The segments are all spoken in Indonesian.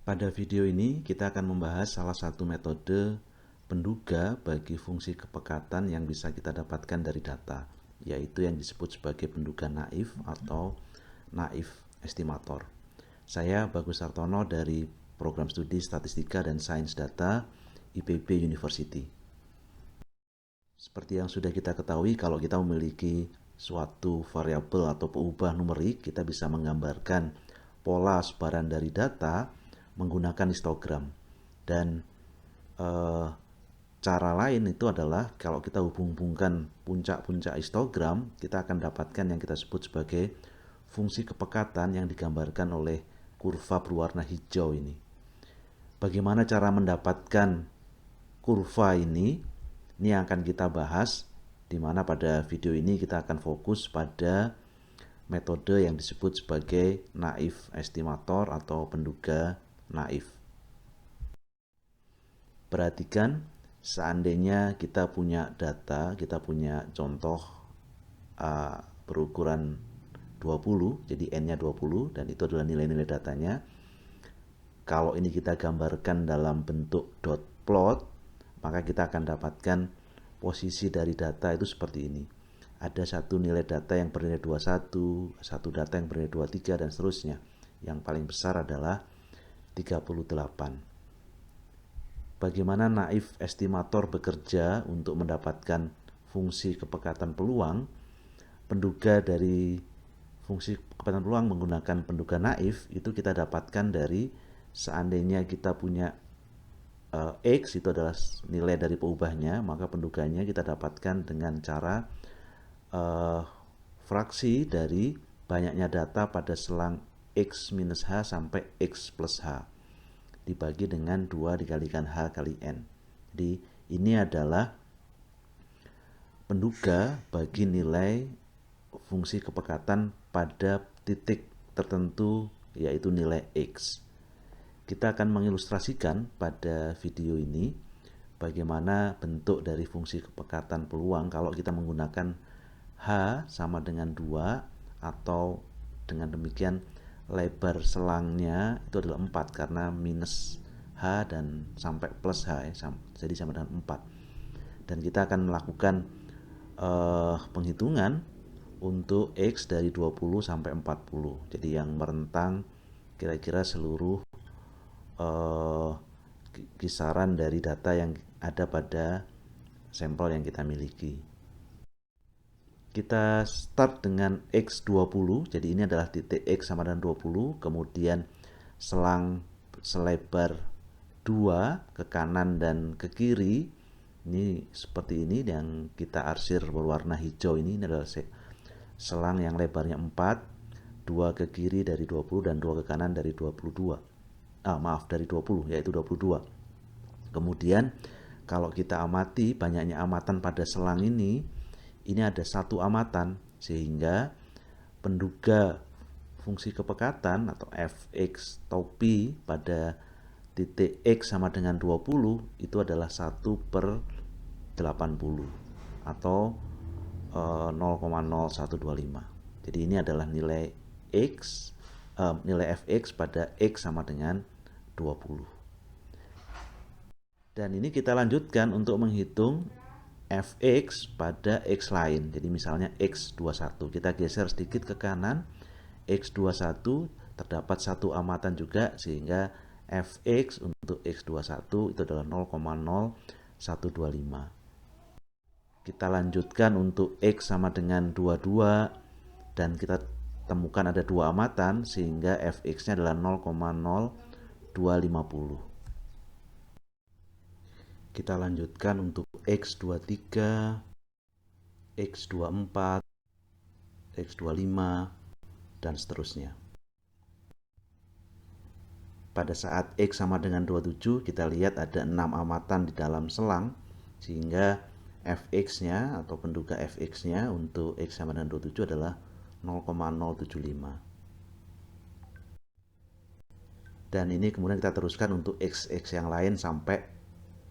Pada video ini kita akan membahas salah satu metode penduga bagi fungsi kepekatan yang bisa kita dapatkan dari data, yaitu yang disebut sebagai penduga naif atau naif estimator. Saya Bagus Sartono dari Program Studi Statistika dan Sains Data IPB University. Seperti yang sudah kita ketahui, kalau kita memiliki suatu variabel atau pengubah numerik, kita bisa menggambarkan pola sebaran dari data menggunakan histogram. Dan cara lain itu adalah kalau kita hubung-hubungkan puncak-puncak histogram, kita akan dapatkan yang kita sebut sebagai fungsi kepekatan yang digambarkan oleh kurva berwarna hijau ini. Bagaimana cara mendapatkan kurva ini? Ini yang akan kita bahas, di mana pada video ini kita akan fokus pada metode yang disebut sebagai naif estimator atau penduga naif. Perhatikan, seandainya kita punya data, kita punya contoh berukuran 20, jadi N-nya 20, dan itu adalah nilai-nilai datanya. Kalau ini kita gambarkan dalam bentuk dot plot, maka kita akan dapatkan posisi dari data itu seperti ini. Ada satu nilai data yang bernilai 21, satu data yang bernilai 23, dan seterusnya. Yang paling besar adalah 38. Bagaimana naif estimator bekerja untuk mendapatkan fungsi kepekatan peluang? Penduga dari fungsi kepekatan peluang menggunakan penduga naif itu kita dapatkan dari seandainya kita punya X itu adalah nilai dari peubahnya, maka penduganya kita dapatkan dengan cara fraksi dari banyaknya data pada selang X minus H sampai X plus H dibagi dengan 2 dikalikan H kali N. Jadi ini adalah penduga bagi nilai fungsi kepekatan pada titik tertentu, yaitu nilai X. Kita akan mengilustrasikan pada video ini bagaimana bentuk dari fungsi kepekatan peluang kalau kita menggunakan H sama dengan 2, atau dengan demikian lebar selangnya itu adalah 4 karena minus H dan sampai plus H, jadi sama dengan 4. Dan kita akan melakukan penghitungan untuk X dari 20 sampai 40. Jadi yang merentang kira-kira seluruh kisaran dari data yang ada pada sampel yang kita miliki. Kita start dengan X20, jadi ini adalah titik X sama dengan 20, kemudian selang selebar 2 ke kanan dan ke kiri, ini seperti ini yang kita arsir berwarna hijau ini adalah selang yang lebarnya 4, 2 ke kiri dari 20 dan 2 ke kanan dari 22. Dari 20, yaitu 22. Kemudian kalau kita amati banyaknya amatan pada selang ini ada satu amatan, sehingga penduga fungsi kepekatan atau fx topi pada titik X sama dengan 20 itu adalah 1/80 atau 0,0125. Jadi ini adalah nilai X, nilai fx pada X sama dengan 20. Dan ini kita lanjutkan untuk menghitung fx pada X lain. Jadi misalnya X21, kita geser sedikit ke kanan, X21 terdapat satu amatan juga, sehingga fx untuk X21 itu adalah 0,0125. Kita lanjutkan untuk X sama dengan 22, dan kita temukan ada dua amatan, sehingga fx-nya adalah 0,0250. Kita lanjutkan untuk X23, X24, X25, dan seterusnya. Pada saat X sama dengan 27, kita lihat ada 6 amatan di dalam selang, sehingga fx-nya atau penduga fx-nya untuk X sama dengan 27 adalah 0,075. Dan ini kemudian kita teruskan untuk x yang lain sampai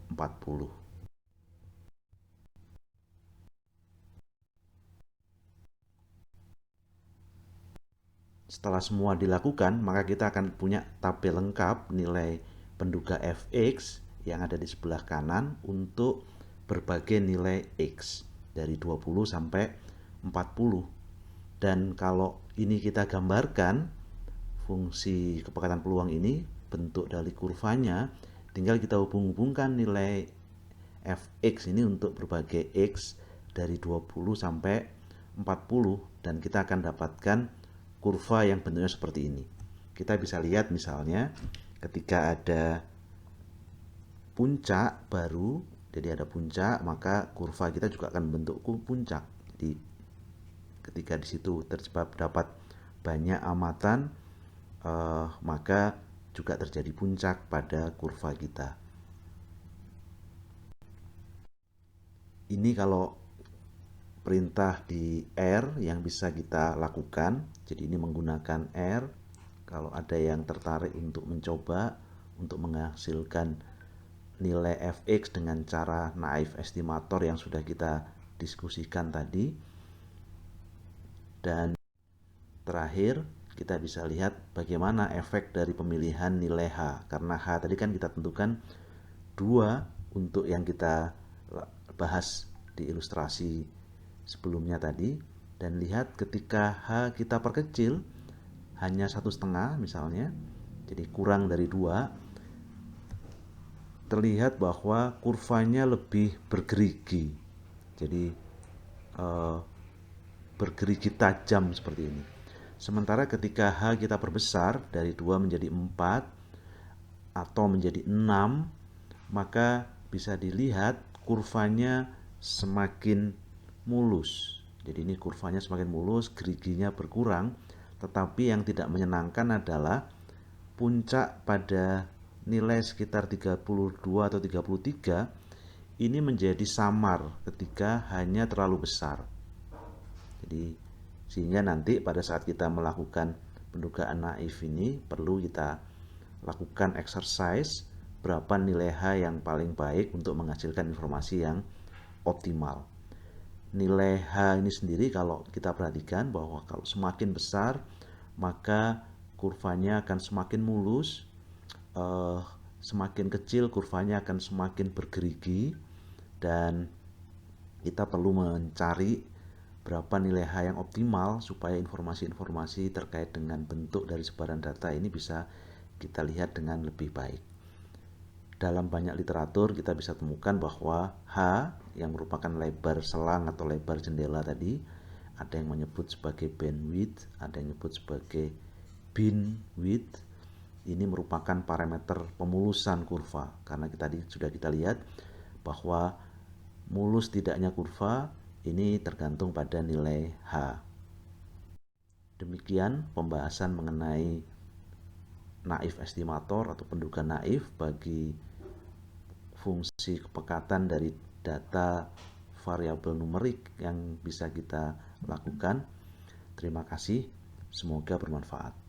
40. Setelah semua dilakukan, maka kita akan punya tabel lengkap nilai penduga fx yang ada di sebelah kanan untuk berbagai nilai x dari 20 sampai 40. Dan kalau ini kita gambarkan fungsi kepekatan peluang ini, bentuk dari kurvanya, tinggal kita hubung-hubungkan nilai fx ini untuk berbagai x dari 20 sampai 40 dan kita akan dapatkan kurva yang bentuknya seperti ini. Kita bisa lihat misalnya ketika ada puncak baru, jadi ada puncak, maka kurva kita juga akan bentuk puncak. Jadi ketika di situ terdapat banyak amatan, maka juga terjadi puncak pada kurva kita. Ini kalau perintah di R yang bisa kita lakukan. Jadi ini menggunakan R. Kalau ada yang tertarik untuk mencoba untuk menghasilkan nilai fx dengan cara naif estimator yang sudah kita diskusikan tadi. Dan terakhir kita bisa lihat bagaimana efek dari pemilihan nilai H. Karena H tadi kan kita tentukan 2 untuk yang kita bahas di ilustrasi sebelumnya tadi, dan lihat ketika H kita perkecil hanya 1,5 misalnya, jadi kurang dari 2, terlihat bahwa kurvanya lebih bergerigi, jadi bergerigi tajam seperti ini. Sementara ketika H kita perbesar dari 2 menjadi 4 atau menjadi 6, maka bisa dilihat kurvanya semakin mulus. Jadi ini kurvanya semakin mulus, geriginya berkurang, tetapi yang tidak menyenangkan adalah puncak pada nilai sekitar 32 atau 33 ini menjadi samar ketika hanya terlalu besar. Jadi sehingga nanti pada saat kita melakukan pendugaan naif ini perlu kita lakukan exercise berapa nilai H yang paling baik untuk menghasilkan informasi yang optimal. Nilai H ini sendiri kalau kita perhatikan bahwa kalau semakin besar maka kurvanya akan semakin mulus, semakin kecil kurvanya akan semakin bergerigi, dan kita perlu mencari berapa nilai H yang optimal supaya informasi-informasi terkait dengan bentuk dari sebaran data ini bisa kita lihat dengan lebih baik. Dalam banyak literatur kita bisa temukan bahwa H yang merupakan lebar selang atau lebar jendela tadi, ada yang menyebut sebagai bandwidth, ada yang menyebut sebagai beamwidth. Ini merupakan parameter pemulusan kurva, karena tadi sudah kita lihat bahwa mulus tidaknya kurva ini tergantung pada nilai H. Demikian pembahasan mengenai naif estimator atau penduga naif bagi fungsi kepekatan dari data variabel numerik yang bisa kita lakukan. Terima kasih, semoga bermanfaat.